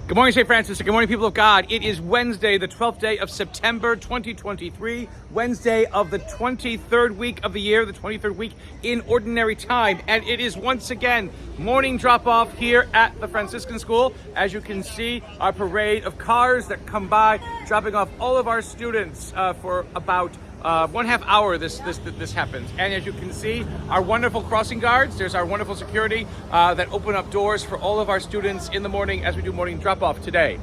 Good morning, St. Francis. Good morning, people of God. It is Wednesday, the 12th day of September, 2023. Wednesday of the 23rd week of the year, the 23rd week in Ordinary Time. And it is once again morning drop-off here at the Franciscan School. As you can see, our parade of cars that come by, dropping off all of our students for about 1/2 hour this happens. And as you can see, our wonderful crossing guards, there's our wonderful security that open up doors for all of our students in the morning as we do morning drop-off today.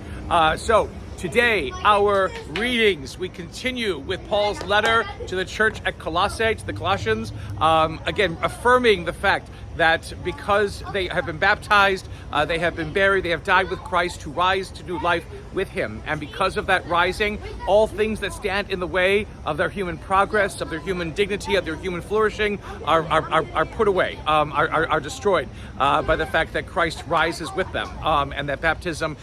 So today, our readings, we continue with Paul's letter to the church at Colossae, to the Colossians, again, affirming the fact that because they have been baptized, they have been buried, they have died with Christ to rise to new life with him. And because of that rising, all things that stand in the way of their human progress, of their human dignity, of their human flourishing are put away, are destroyed by the fact that Christ rises with them, and that baptism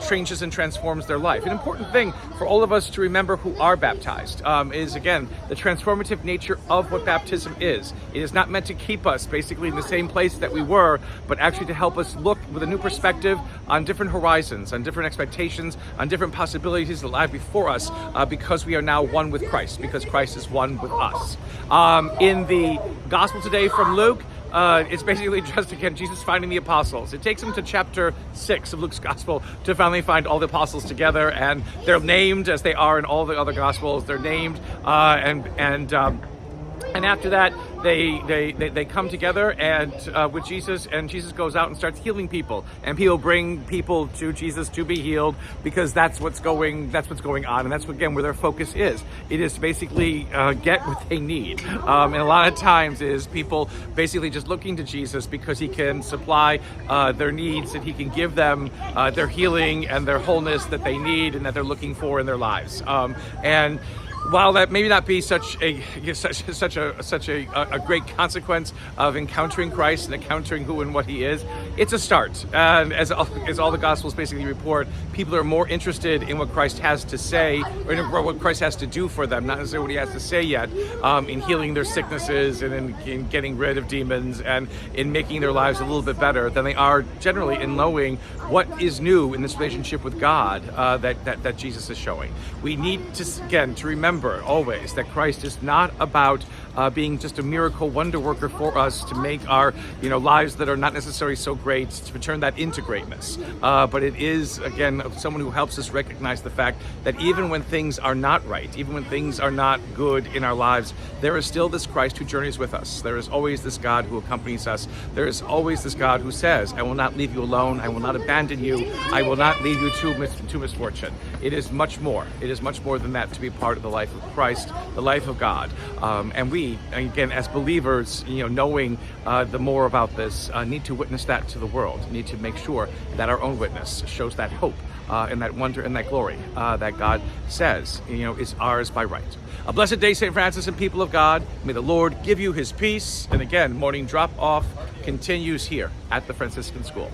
changes and transforms their life. An important thing for all of us to remember who are baptized is, again, the transformative nature of what baptism is. It is not meant to keep us basically in the same place that we were, but actually to help us look with a new perspective on different horizons, on different expectations, on different possibilities that lie before us, because we are now one with Christ, because Christ is one with us. In the gospel today from Luke, it's basically just, again, Jesus finding the apostles. It takes him to chapter 6 of Luke's gospel to finally find all the apostles together, and they're named as they are in all the other gospels. They're named, and after that, they come together and with Jesus, and Jesus goes out and starts healing people, and people bring people to Jesus to be healed, because that's what's going on, and that's again where their focus is. It is basically get what they need, and a lot of times is people basically just looking to Jesus because he can supply their needs, and he can give them their healing and their wholeness that they need and that they're looking for in their lives, and while that may not be such a great consequence of encountering Christ and encountering who and what he is, it's a start. And as all the Gospels basically report, people are more interested in what Christ has to say, or in what Christ has to do for them, not necessarily what he has to say yet, in healing their sicknesses and in getting rid of demons and in making their lives a little bit better, than they are generally in knowing what is new in this relationship with God that Jesus is showing. We need to remember always that Christ is not about being just a miracle wonder worker for us to make our lives that are not necessarily so great, to turn that into greatness, but it is, again, someone who helps us recognize the fact that even when things are not right, even when things are not good in our lives, there is still this Christ who journeys with us. There is always this God who accompanies us. There is always this God who says, I will not leave you alone, I will not abandon you, I will not leave you to misfortune. It is much more. It is much more than that to be part of the life of Christ, the life of God. And we, again, as believers, knowing the more about this, need to witness that to the world, need to make sure that our own witness shows that hope and that wonder and that glory that God says, is ours by right. A blessed day, St. Francis and people of God. May the Lord give you his peace. And again, morning drop-off continues here at the Franciscan School.